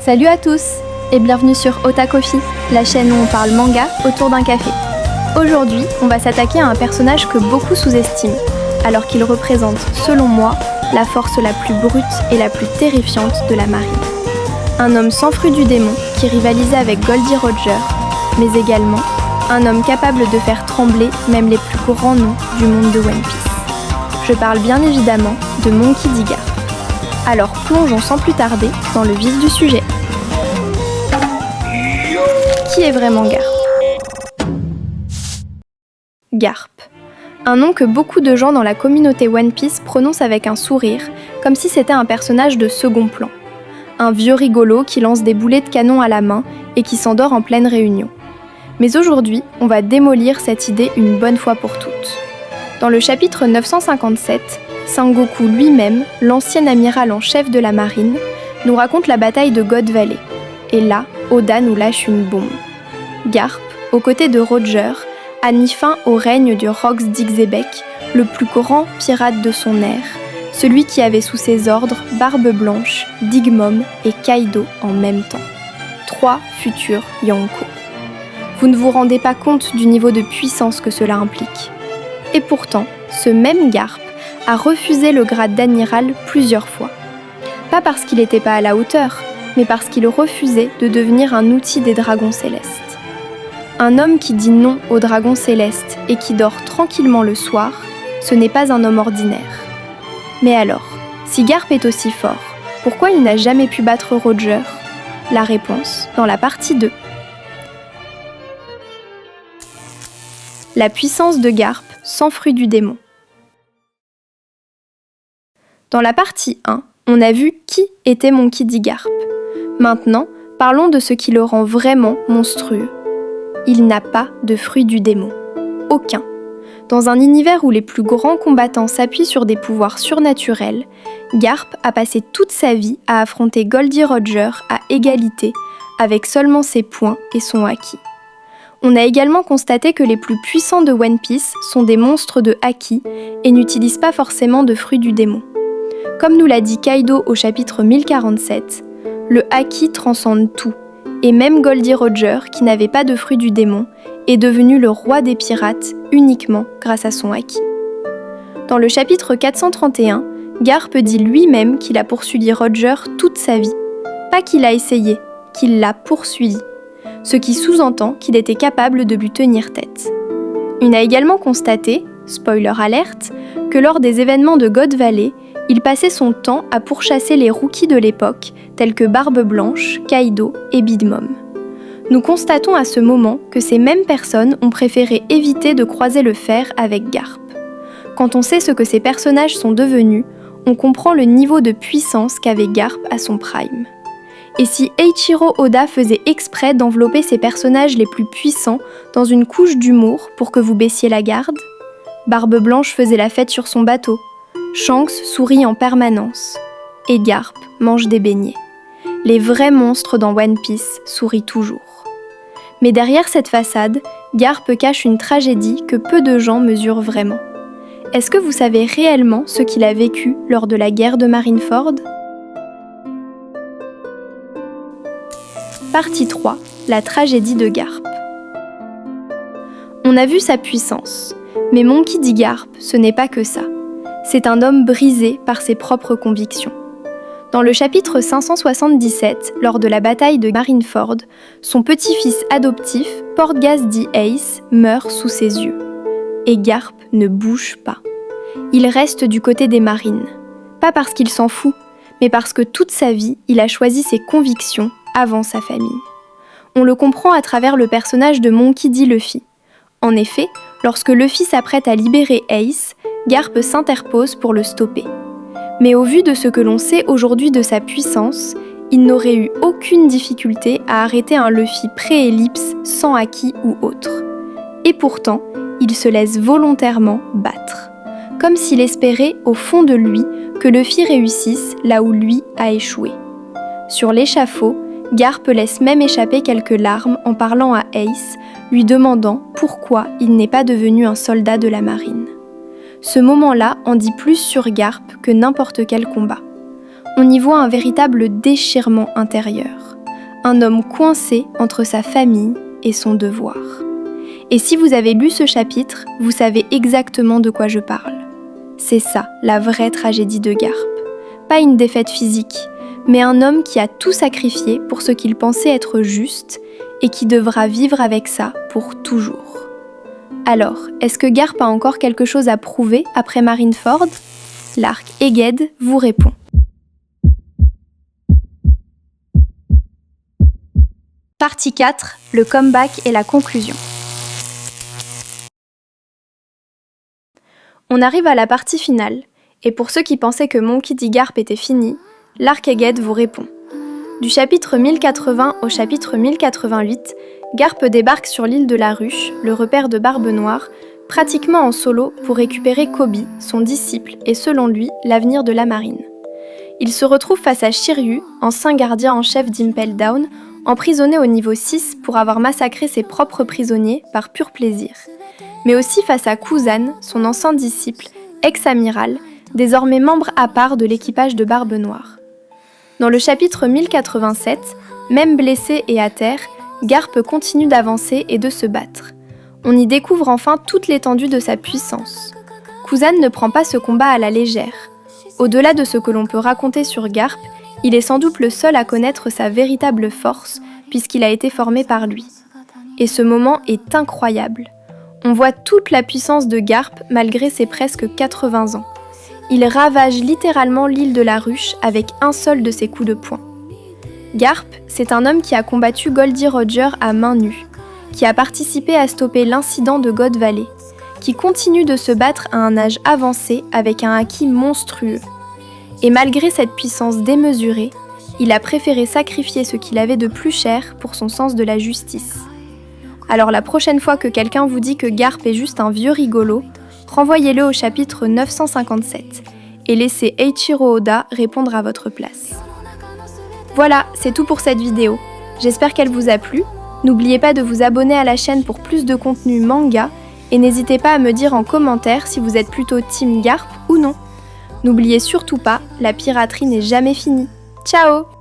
Salut à tous et bienvenue sur Otacoffee, la chaîne où on parle manga autour d'un café. Aujourd'hui, on va s'attaquer à un personnage que beaucoup sous-estiment, alors qu'il représente, selon moi, la force la plus brute et la plus terrifiante de la marine. Un homme sans fruit du démon qui rivalisait avec Goldie Roger, mais également un homme capable de faire trembler même les plus grands noms du monde de One Piece. Je parle bien évidemment de Monkey D. Garp. Alors plongeons sans plus tarder dans le vif du sujet. Qui est vraiment Garp ? Garp. Un nom que beaucoup de gens dans la communauté One Piece prononcent avec un sourire, comme si c'était un personnage de second plan. Un vieux rigolo qui lance des boulets de canon à la main et qui s'endort en pleine réunion. Mais aujourd'hui, on va démolir cette idée une bonne fois pour toutes. Dans le chapitre 957, Sangoku lui-même, l'ancien amiral en chef de la marine, nous raconte la bataille de God Valley. Et là, Oda nous lâche une bombe. Garp, aux côtés de Roger, a mis fin au règne du Rox d'Ixébec, le plus grand pirate de son ère, celui qui avait sous ses ordres Barbe Blanche, Big Mom et Kaido en même temps. 3 futurs Yonko. Vous ne vous rendez pas compte du niveau de puissance que cela implique. Et pourtant, ce même Garp a refusé le grade d'amiral plusieurs fois. Pas parce qu'il n'était pas à la hauteur, mais parce qu'il refusait de devenir un outil des dragons célestes. Un homme qui dit non aux dragons célestes et qui dort tranquillement le soir, ce n'est pas un homme ordinaire. Mais alors, si Garp est aussi fort, pourquoi il n'a jamais pu battre Roger ? La réponse dans la partie 2. La puissance de Garp sans fruit du démon. Dans la partie 1, on a vu qui était Monkey D. Garp. Maintenant, parlons de ce qui le rend vraiment monstrueux. Il n'a pas de fruit du démon. Aucun. Dans un univers où les plus grands combattants s'appuient sur des pouvoirs surnaturels, Garp a passé toute sa vie à affronter Goldie Roger à égalité, avec seulement ses points et son haki. On a également constaté que les plus puissants de One Piece sont des monstres de haki et n'utilisent pas forcément de fruits du démon. Comme nous l'a dit Kaido au chapitre 1047, le haki transcende tout, et même Goldie Roger, qui n'avait pas de fruit du démon, est devenu le roi des pirates uniquement grâce à son haki. Dans le chapitre 431, Garp dit lui-même qu'il a poursuivi Roger toute sa vie. Pas qu'il a essayé, qu'il l'a poursuivi. Ce qui sous-entend qu'il était capable de lui tenir tête. On a également constaté, spoiler alerte, que lors des événements de God Valley, il passait son temps à pourchasser les rookies de l'époque, tels que Barbe Blanche, Kaido et Big Mom. Nous constatons à ce moment que ces mêmes personnes ont préféré éviter de croiser le fer avec Garp. Quand on sait ce que ces personnages sont devenus, on comprend le niveau de puissance qu'avait Garp à son prime. Et si Eiichiro Oda faisait exprès d'envelopper ses personnages les plus puissants dans une couche d'humour pour que vous baissiez la garde ? Barbe Blanche faisait la fête sur son bateau, Shanks sourit en permanence, et Garp mange des beignets. Les vrais monstres dans One Piece sourient toujours. Mais derrière cette façade, Garp cache une tragédie que peu de gens mesurent vraiment. Est-ce que vous savez réellement ce qu'il a vécu lors de la guerre de Marineford ? Partie 3, la tragédie de Garp. On a vu sa puissance, mais Monkey D. Garp, ce n'est pas que ça. C'est un homme brisé par ses propres convictions. Dans le chapitre 577, lors de la bataille de Marineford, son petit-fils adoptif, Portgas D. Ace, meurt sous ses yeux. Et Garp ne bouge pas. Il reste du côté des marines. Pas parce qu'il s'en fout, mais parce que toute sa vie, il a choisi ses convictions avant sa famille. On le comprend à travers le personnage de Monkey D. Luffy. En effet, lorsque Luffy s'apprête à libérer Ace, Garp s'interpose pour le stopper. Mais au vu de ce que l'on sait aujourd'hui de sa puissance, il n'aurait eu aucune difficulté à arrêter un Luffy pré-ellipse sans haki ou autre. Et pourtant, il se laisse volontairement battre. Comme s'il espérait au fond de lui que Luffy réussisse là où lui a échoué. Sur l'échafaud, Garp laisse même échapper quelques larmes en parlant à Ace, lui demandant pourquoi il n'est pas devenu un soldat de la marine. Ce moment-là en dit plus sur Garp que n'importe quel combat. On y voit un véritable déchirement intérieur. un homme coincé entre sa famille et son devoir. Et si vous avez lu ce chapitre, vous savez exactement de quoi je parle. C'est ça, la vraie tragédie de Garp. Pas une défaite physique, mais un homme qui a tout sacrifié pour ce qu'il pensait être juste et qui devra vivre avec ça pour toujours. Alors, est-ce que Garp a encore quelque chose à prouver après Marineford ? L'arc Aeged vous répond. Partie 4, le comeback et la conclusion. On arrive à la partie finale, et pour ceux qui pensaient que Monkey D. Garp était fini, l'arc Aeged vous répond. Du chapitre 1080 au chapitre 1088, Garp débarque sur l'île de la Ruche, le repère de Barbe Noire, pratiquement en solo pour récupérer Koby, son disciple et selon lui, l'avenir de la marine. Il se retrouve face à Shiryu, ancien gardien en chef d'Impel Down, emprisonné au niveau 6 pour avoir massacré ses propres prisonniers par pur plaisir. Mais aussi face à Kuzan, son ancien disciple, ex-amiral, désormais membre à part de l'équipage de Barbe Noire. Dans le chapitre 1087, même blessé et à terre, Garp continue d'avancer et de se battre. On y découvre enfin toute l'étendue de sa puissance. Kuzan ne prend pas ce combat à la légère. Au-delà de ce que l'on peut raconter sur Garp, il est sans doute le seul à connaître sa véritable force, puisqu'il a été formé par lui. Et ce moment est incroyable. On voit toute la puissance de Garp malgré ses presque 80 ans. Il ravage littéralement l'île de la Ruche avec un seul de ses coups de poing. Garp, c'est un homme qui a combattu Goldie Roger à main nue, qui a participé à stopper l'incident de God Valley, qui continue de se battre à un âge avancé avec un haki monstrueux. Et malgré cette puissance démesurée, il a préféré sacrifier ce qu'il avait de plus cher pour son sens de la justice. Alors la prochaine fois que quelqu'un vous dit que Garp est juste un vieux rigolo, renvoyez-le au chapitre 957 et laissez Eiichiro Oda répondre à votre place. Voilà, c'est tout pour cette vidéo. J'espère qu'elle vous a plu. N'oubliez pas de vous abonner à la chaîne pour plus de contenu manga et n'hésitez pas à me dire en commentaire si vous êtes plutôt team Garp ou non. N'oubliez surtout pas, la piraterie n'est jamais finie. Ciao!